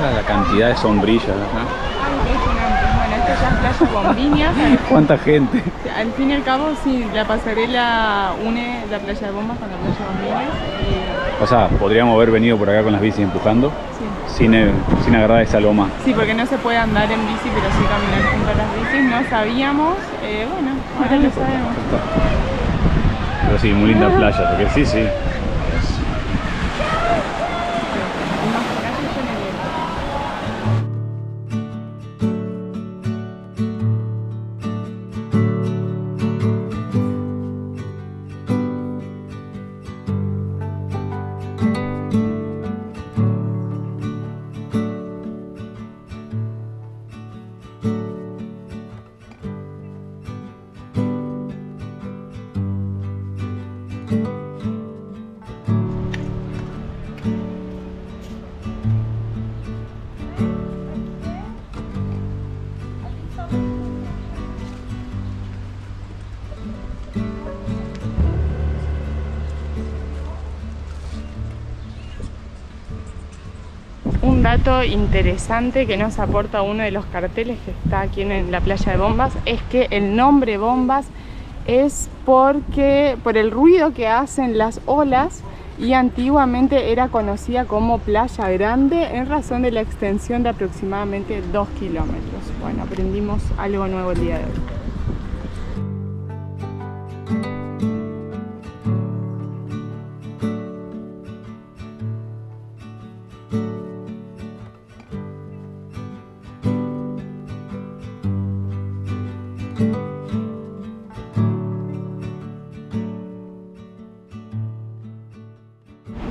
La cantidad de sombrillas, ¿no? Impresionante. Bueno, esta ya es Playa Bombiñas. ¿Cuánta gente? Al fin y al cabo, sí, la pasarela une la Playa de Bombas con la Playa Bombiñas. O sea, podríamos haber venido por acá con las bicis empujando, Sí. sin agarrar esa loma. Sí, porque no se puede andar en bici, pero sí caminar junto a las bicis. No sabíamos, bueno, ahora lo sabemos. Pero sí, muy linda playa, porque sí, sí. Un dato interesante que nos aporta uno de los carteles que está aquí en la playa de Bombas es que el nombre Bombas es por el ruido que hacen las olas, y antiguamente era conocida como Playa Grande en razón de la extensión de aproximadamente 2 kilómetros. Bueno, aprendimos algo nuevo el día de hoy.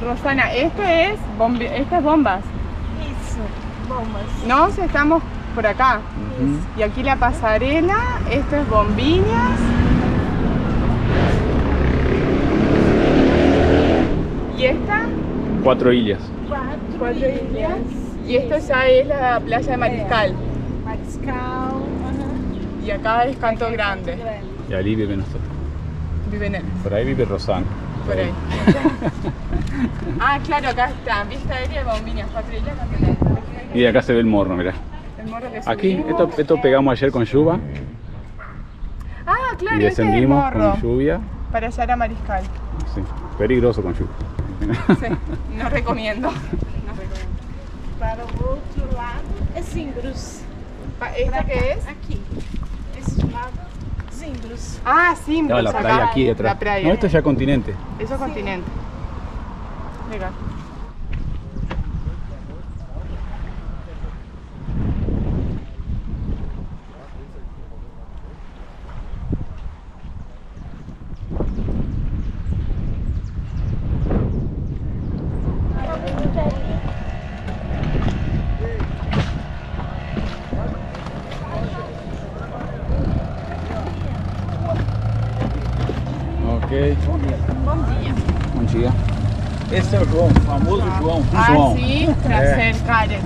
Rosana, esto es Bombas. Isso, Bombas. No, si estamos por acá. Y aquí la pasarela, esto es Bombiñas. ¿Y esta? 4 ilhas. Cuatro islas. Y esto ya es la playa de Mariscal. Mariscal. Y acá es Canto Grande. Y ahí vive nosotros. Viven él. Por ahí vive Rosana. Por ahí. Ah, claro, acá está. Vista aérea de Bombiñas, 4 islas. Y de acá se ve el morro, mirá. El morro que Aquí, subimos. esto pegamos ayer con lluvia Ah, claro, y este es el descendimos morro. con lluvia. Para llegar a Mariscal. Sí, peligroso con lluvia. Sí, no recomiendo. No recomiendo. Para o outro lado é Zimbros. ¿Esta qué es? Aqui. Esse lado, Zimbros. Ah, sí, No, la playa aquí detrás. La playa. No, esto es ya continente. Eso es continente. Mira. Ok. Bom dia. Bom dia. Esse é o João, o famoso João. Ah, João. sí, placer, Karen.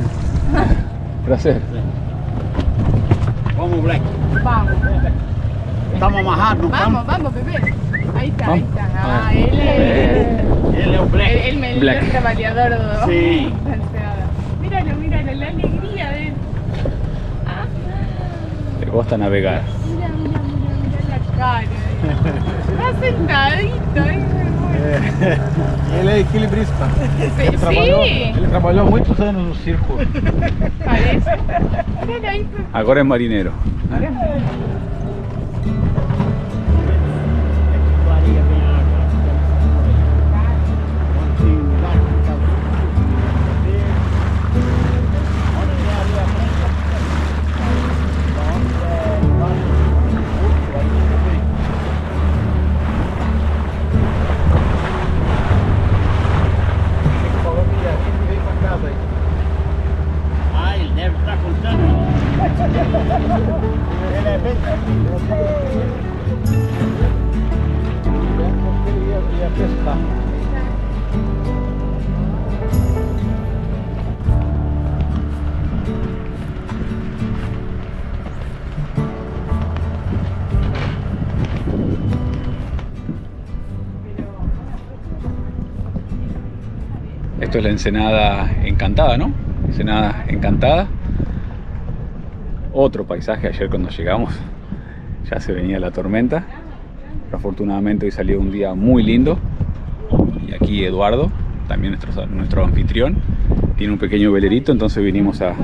Prazer. Vamos, Black. Vamos. Estamos amarrados, não Vamos, vamos, bebé. Ahí está, ahí está. Ah, Ah. él es Ele é o Black. el melón Black. trabajador. Sí. Míralo, míralo, la alegría de él. Ah, Te gusta navegar. mira la cara. Está sentadito, Ele é equilibrista. Sí, Ele trabalhou muitos anos no circo. parece. Míralo ahí. Ahora es marinero. Ah, ele deve estar contando. Ele é bem tranquilo. Ele ia pescar. esto es la Ensenada Encantada, ¿no? Ensenada Encantada. Otro paisaje. Ayer cuando llegamos ya se venía la tormenta, pero afortunadamente hoy salió un día muy lindo. Y aquí Eduardo, también nuestro anfitrión, tiene un pequeño velerito, entonces vinimos a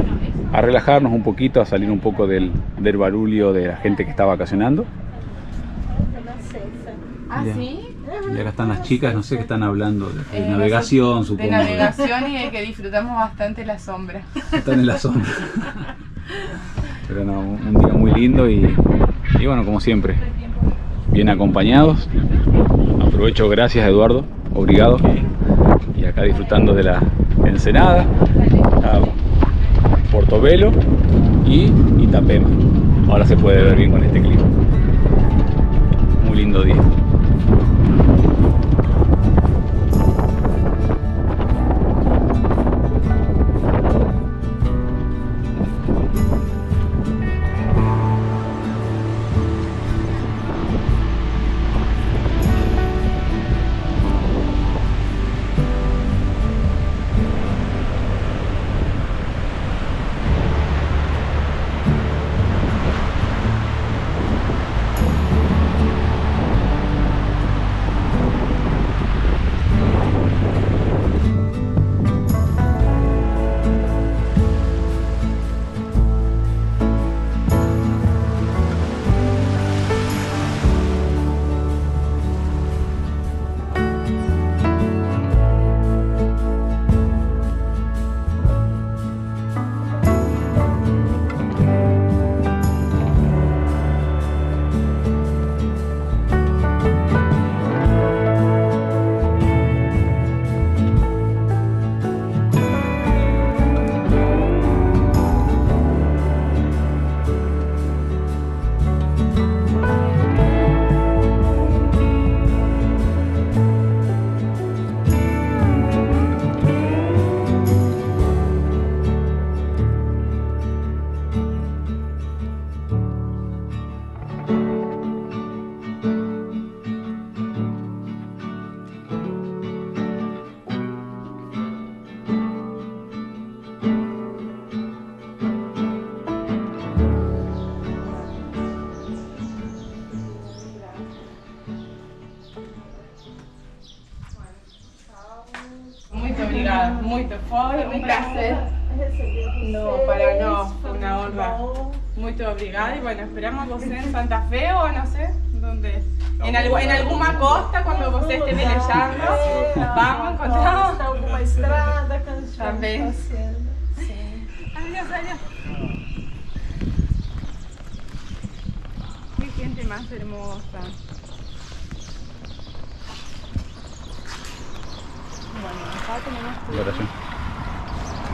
relajarnos un poquito, a salir un poco del barullo de la gente que está vacacionando. ¿Ah, sí? Y acá están las chicas, no sé qué están hablando, de navegación, supongo. De navegación y de que disfrutamos bastante la sombra. Están en la sombra. Pero no, un día muy lindo y bueno, como siempre, bien acompañados. Aprovecho, gracias Eduardo, obrigado. Y acá disfrutando de la Ensenada, Portobelo y Itapema. Ahora se puede ver bien con este clima. Muy lindo día. Obrigada, muito. Foi um prazer. No, para nós, fue una honra. Muito obrigada y bueno, esperamos a você en Santa Fe o no sé, donde. En alguna costa, cuando você esté velejando, vamos, encontramos. Alguma estrada, También. Sim. Adiós, adiós. Qué gente más hermosa. Bueno, acá tenemos tu... Oración.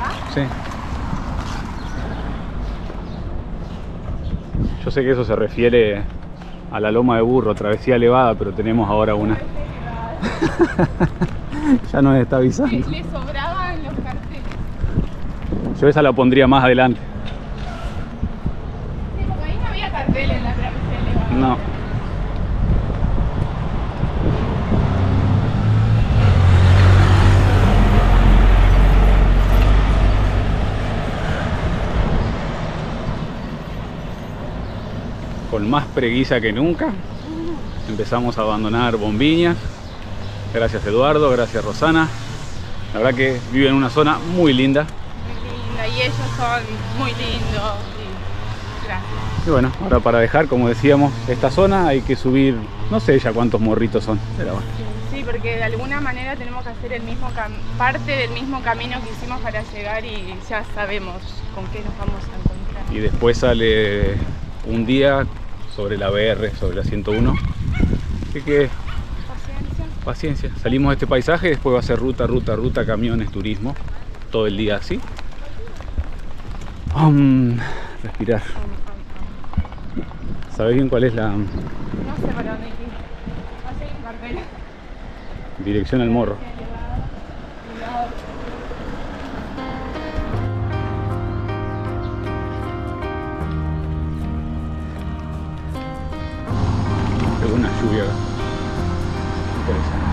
¿Ah? Sí. Yo sé que eso se refiere a la Loma de Burro, travesía elevada, pero tenemos ahora una. Ya nos está avisando. Le sobraban los carteles. Yo esa la pondría más adelante. Sí, porque ahí no había carteles en la travesía elevada. No. Con más preguiza que nunca empezamos a abandonar Bombiñas. Gracias Eduardo, gracias Rosana. La verdad que viven en una zona muy linda. Muy linda y ellos son muy lindos. Y gracias. Y bueno, ahora para dejar, como decíamos, esta zona hay que subir, no sé ya cuántos morritos son, pero bueno. Sí, porque de alguna manera tenemos que hacer el mismo parte del mismo camino que hicimos para llegar y ya sabemos con qué nos vamos a encontrar. Y después sale un día sobre la BR, sobre la 101. Así que paciencia. Salimos de este paisaje y después va a ser ruta, camiones, turismo. Todo el día así. Respirar. ¿Sabés bien cuál es la No sé para dónde ir. Así en cartel. dirección al morro? Una lluvia interesante.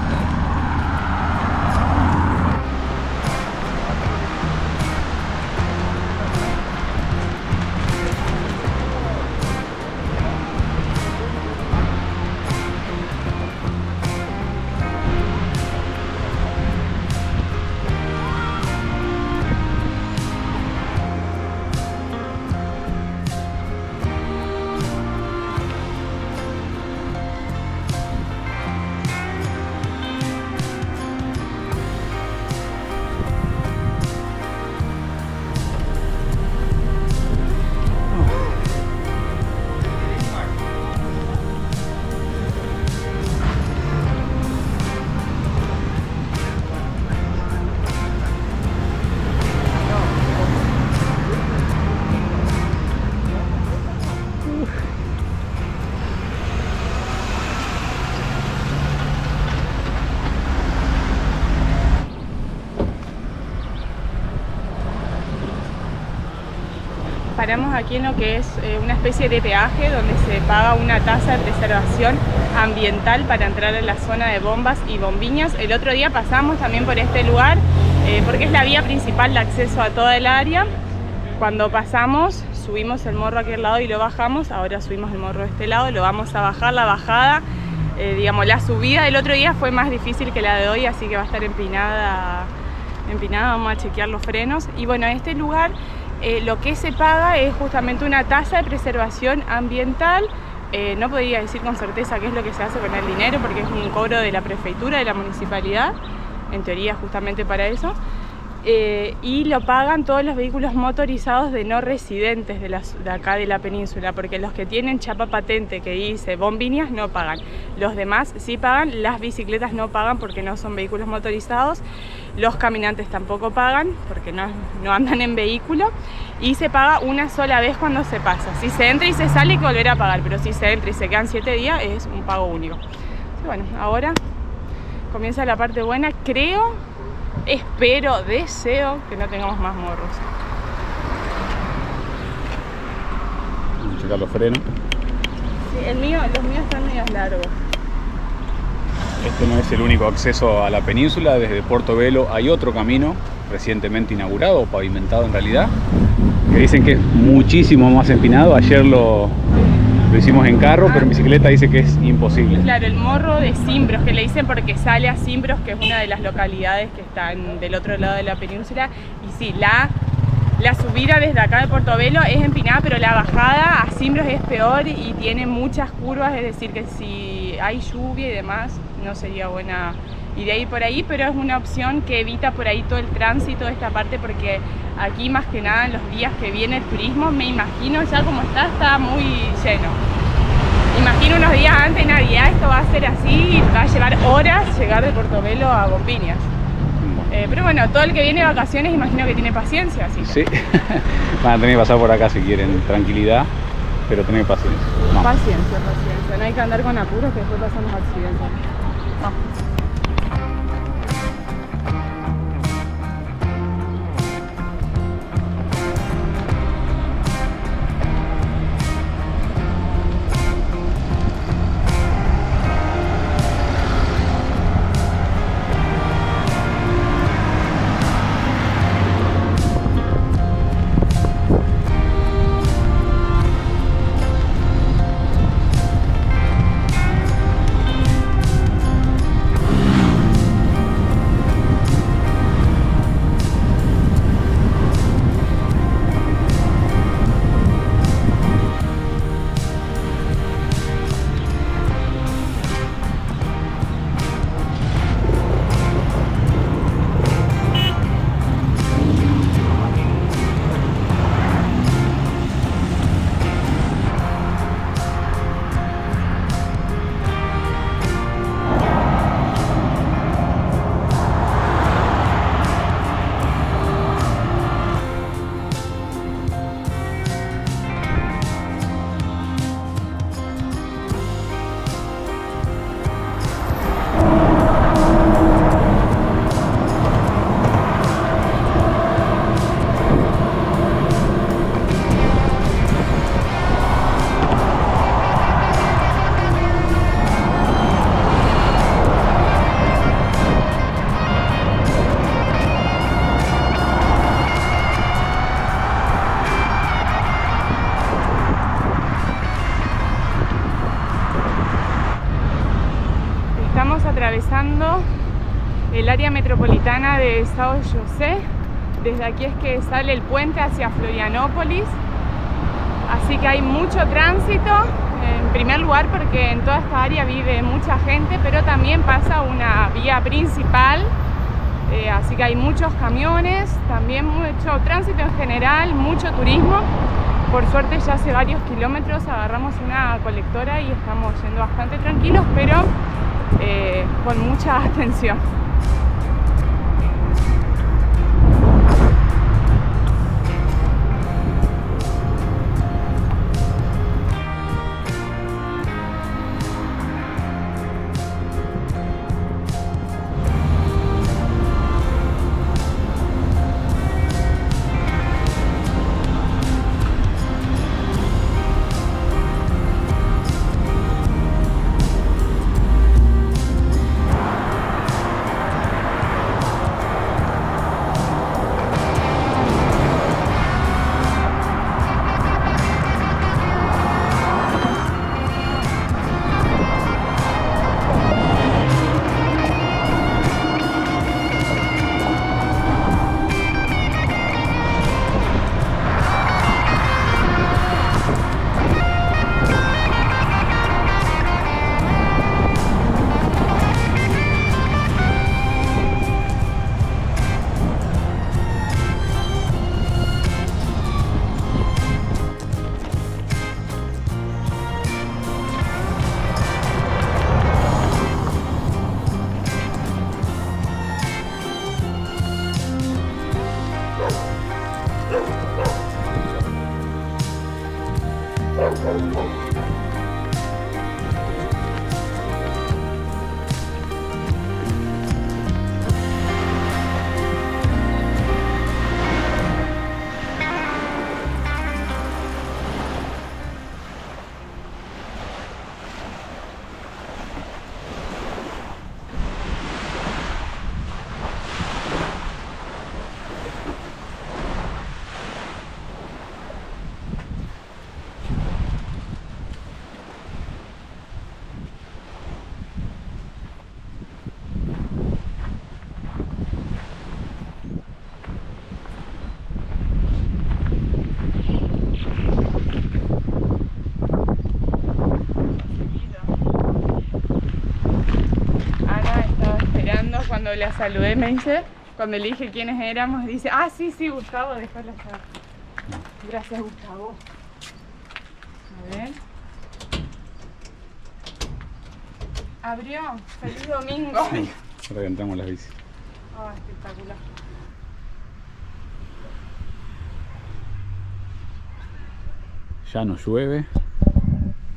Paramos aquí en lo que es una especie de peaje donde se paga una tasa de preservación ambiental para entrar en la zona de Bombas y Bombiñas. El otro día pasamos también por este lugar porque es la vía principal de acceso a toda el área. Cuando pasamos, subimos el morro a aquel lado y lo bajamos. Ahora subimos el morro de este lado, lo vamos a bajar. La bajada, digamos, la subida del otro día fue más difícil que la de hoy, así que va a estar empinada. Vamos a chequear los frenos. Y bueno, este lugar lo que se paga es justamente una tasa de preservación ambiental. No podría decir con certeza qué es lo que se hace con el dinero porque es un cobro de la prefectura, de la municipalidad, en teoría justamente para eso. Y lo pagan todos los vehículos motorizados de no residentes de acá de la península, porque los que tienen chapa patente que dice Bombiñas no pagan, los demás sí pagan, las bicicletas no pagan porque no son vehículos motorizados, los caminantes tampoco pagan porque no andan en vehículo, y se paga una sola vez cuando se pasa. Si se entra y se sale hay que volver a pagar, pero si se entra y se quedan 7 días es un pago único. Y bueno, ahora comienza la parte buena, espero, deseo que no tengamos más morros. Vamos a checar los frenos. Sí, los míos están medio largos. Este no es el único acceso a la península. Desde Portobelo hay otro camino recientemente inaugurado, o pavimentado en realidad, que dicen que es muchísimo más empinado. Ayer lo hicimos en carro, pero en bicicleta dice que es imposible. Claro, el morro de Cimbros, que le dicen porque sale a Cimbros, que es una de las localidades que están del otro lado de la península. Y sí, la subida desde acá de Portobelo es empinada, pero la bajada a Cimbros es peor y tiene muchas curvas, es decir que si hay lluvia y demás no sería buena idea ir por ahí, pero es una opción que evita por ahí todo el tránsito de esta parte, porque aquí más que nada en los días que viene el turismo, me imagino ya como está muy lleno. Imagino unos días antes de Navidad esto va a ser así y va a llevar horas llegar de Portobelo a Bombiñas. Pero bueno, todo el que viene de vacaciones imagino que tiene paciencia, así que... Sí, van a tener que pasar por acá si quieren tranquilidad, pero tener paciencia. No. Paciencia, no hay que andar con apuros que después pasan los accidentes. No. Atravesando el área metropolitana de São José. Desde aquí es que sale el puente hacia Florianópolis, así que hay mucho tránsito, en primer lugar porque en toda esta área vive mucha gente, pero también pasa una vía principal, así que hay muchos camiones, también mucho tránsito en general, mucho turismo. Por suerte ya hace varios kilómetros agarramos una colectora y estamos yendo bastante tranquilos, pero con mucha atención. Cuando la saludé me dice, cuando le dije quiénes éramos, dice, ah, sí, Gustavo dejó la llave. Gracias, Gustavo. A ver. Abrió. Feliz domingo. Sí, ahora entramos las bici. Oh, espectacular. Ya no llueve.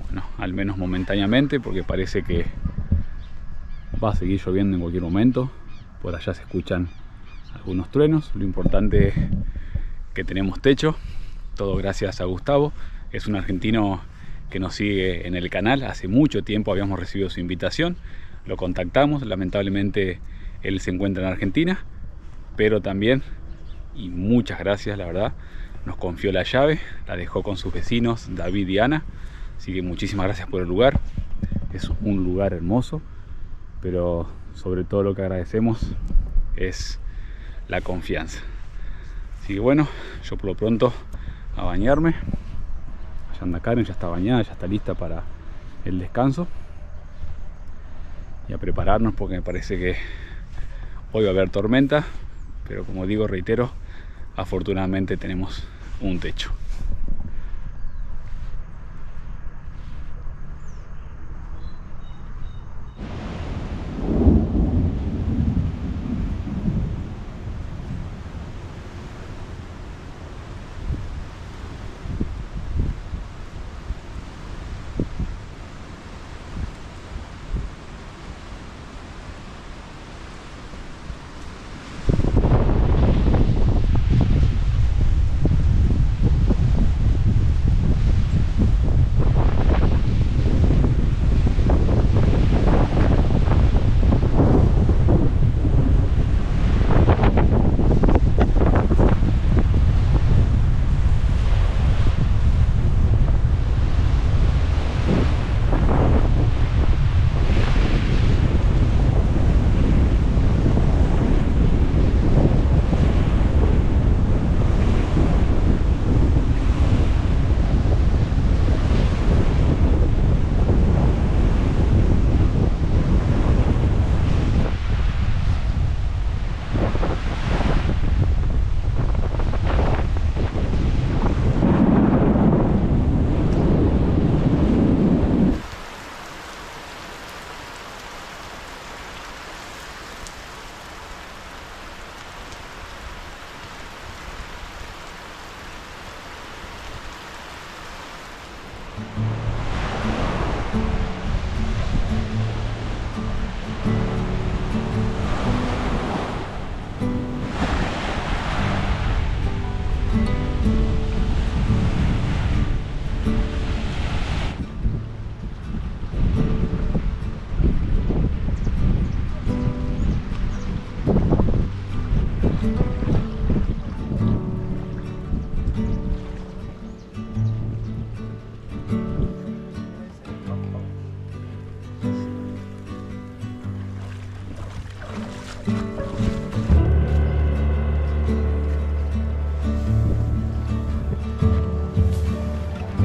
Bueno, al menos momentáneamente, porque parece que va a seguir lloviendo en cualquier momento. Por allá se escuchan algunos truenos. Lo importante es que tenemos techo. Todo gracias a Gustavo. Es un argentino que nos sigue en el canal. Hace mucho tiempo habíamos recibido su invitación. Lo contactamos. Lamentablemente él se encuentra en Argentina. Pero también, y muchas gracias, la verdad, nos confió la llave. La dejó con sus vecinos David y Ana. Así que muchísimas gracias por el lugar. Es un lugar hermoso. Pero sobre todo lo que agradecemos es la confianza. Así que bueno, yo por lo pronto a bañarme. Allá anda Karen, ya está bañada, ya está lista para el descanso. Y a prepararnos porque me parece que hoy va a haber tormenta. Pero como digo, reitero, afortunadamente tenemos un techo.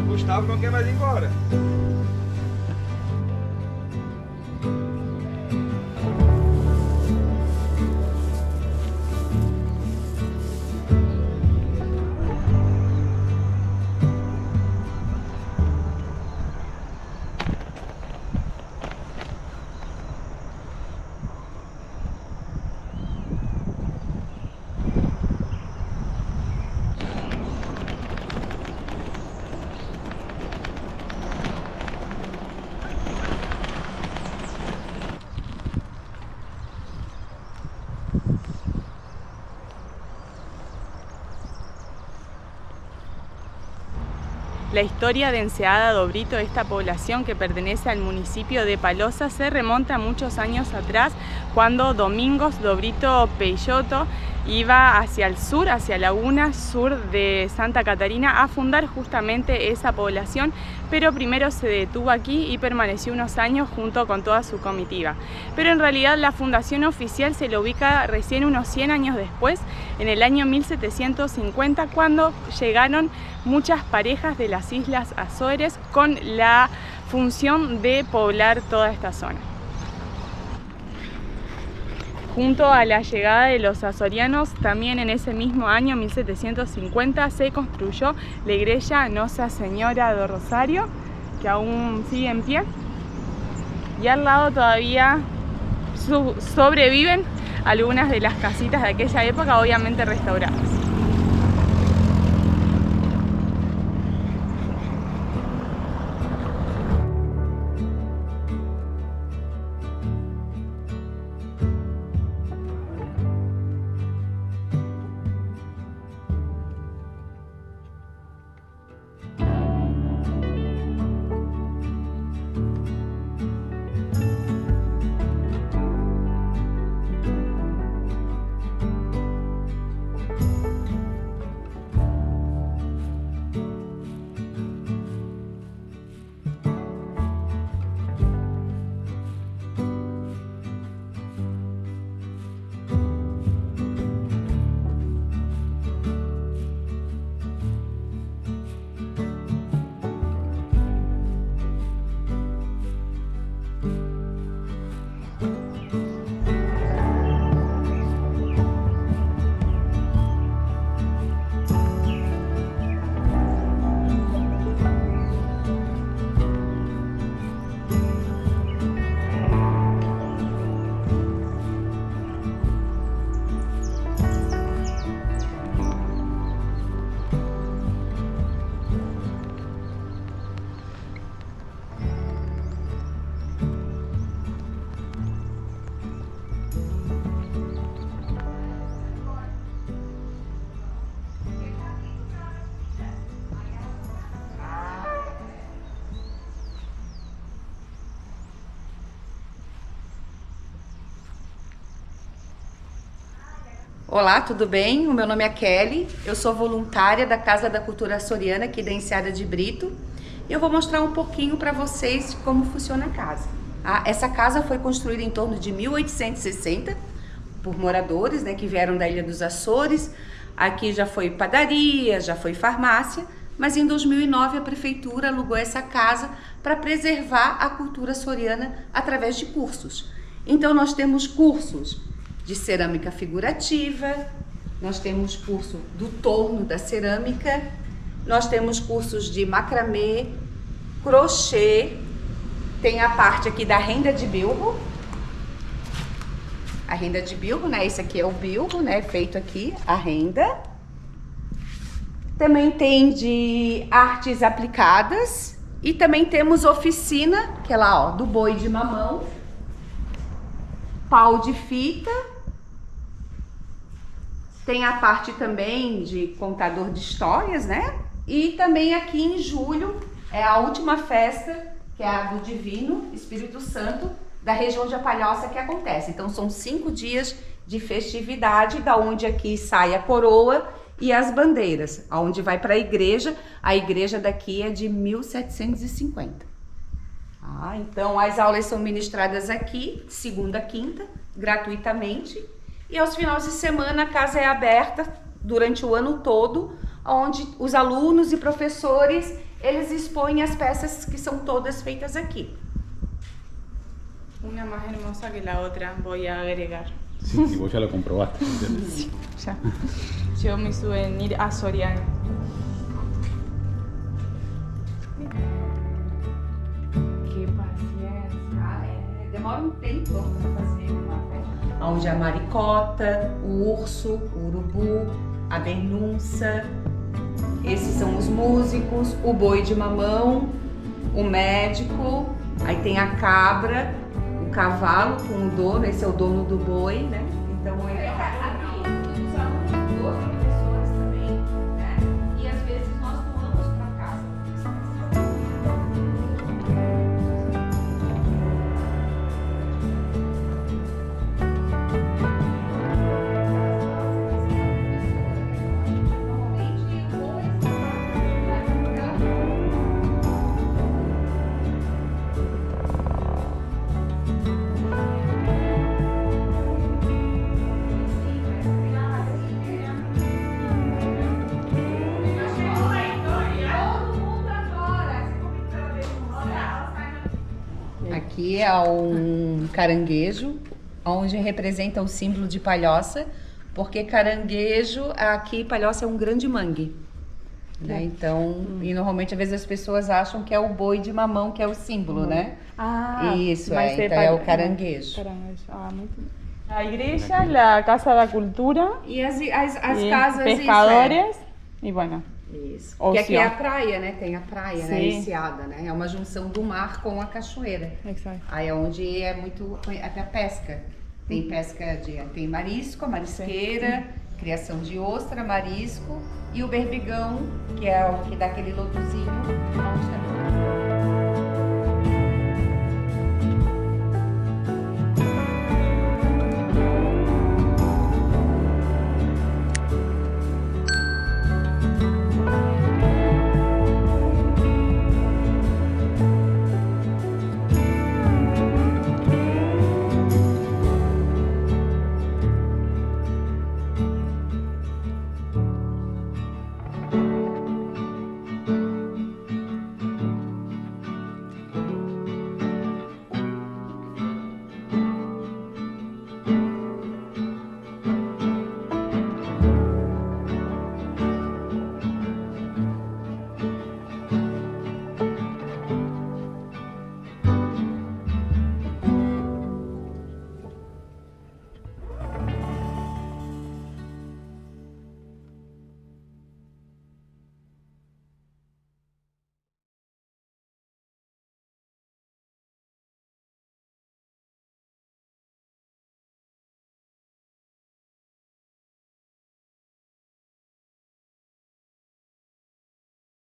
Gustavo não quer mais ir embora. La historia de Enseada do Brito, esta población que pertenece al municipio de Palosa, se remonta a muchos años atrás, cuando Domingos do Brito Peixoto iba hacia el sur, hacia Laguna Sur de Santa Catarina, a fundar justamente esa población, pero primero se detuvo aquí y permaneció unos años junto con toda su comitiva. Pero en realidad la fundación oficial se lo ubica recién unos 100 años después, en el año 1750, cuando llegaron muchas parejas de las Islas Azores con la función de poblar toda esta zona. Junto a la llegada de los azorianos, también en ese mismo año, 1750, se construyó la iglesia Nosa Señora do Rosario, que aún sigue en pie. Y al lado todavía sobreviven algunas de las casitas de aquella época, obviamente restauradas. Olá, tudo bem? O meu nome é Kelly, eu sou voluntária da Casa da Cultura Açoriana aqui da Enseada de Brito. E eu vou mostrar um pouquinho para vocês como funciona a casa. Essa casa foi construída em torno de 1860 por moradores, né, que vieram da Ilha dos Açores. Aqui já foi padaria, já foi farmácia, mas em 2009 a prefeitura alugou essa casa para preservar a cultura açoriana através de cursos. Então nós temos cursos de cerâmica figurativa, nós temos curso do torno da cerâmica, nós temos cursos de macramê, crochê, tem a parte aqui da renda de bilbo, a renda de bilbo, né? Esse aqui é o bilbo, né? Feito aqui, a renda. Também tem de artes aplicadas e também temos oficina, que é lá, ó, do boi de mamão, pau de fita. Tem a parte também de contador de histórias, né? E também aqui em julho é a última festa, que é a do Divino Espírito Santo da região de Apalhoça, que acontece. Então são 5 dias de festividade, da onde aqui sai a coroa e as bandeiras, aonde vai para a igreja daqui é de 1750. Então as aulas são ministradas aqui, segunda a quinta, gratuitamente. E aos finais de semana a casa é aberta durante o ano todo, onde os alunos e professores, eles expõem as peças que são todas feitas aqui. Una más hermosa que la otra, voy a agregar. Sí, y vos ya lo comprobaste. Sí, ya. Yo mi souvenir açoriano. Que paciência. Demora um tempo para fazer uma festa. Onde a maricota, o urso, o urubu, a bernunça. Esses são os músicos, o boi de mamão, o médico, aí tem a cabra, o cavalo com o dono, esse é o dono do boi, né? Então ele aqui, os alunos, os professores também, né? E às vezes nós doamos para casa. aqui é um caranguejo, onde representa o símbolo de Palhoça, porque caranguejo, aqui Palhoça é um grande mangue. Né? Então, e normalmente às vezes as pessoas acham que é o boi de mamão, que é o símbolo, né? Ah, Isso, mas então é o caranguejo. Caranguejo. Ah, muito bem. A igreja, a Casa da Cultura, E as y casas... pescadores, y bueno, Isso. Ou Porque aqui é seja- a praia, né? Tem a praia, né? Sim. Enseada, né? É uma junção do mar com a cachoeira. exacto. Aí é onde é muito até a pesca. Tem pesca tem marisco, a marisqueira, criação de ostra, marisco e o berbigão, que é o que dá aquele lotuzinho.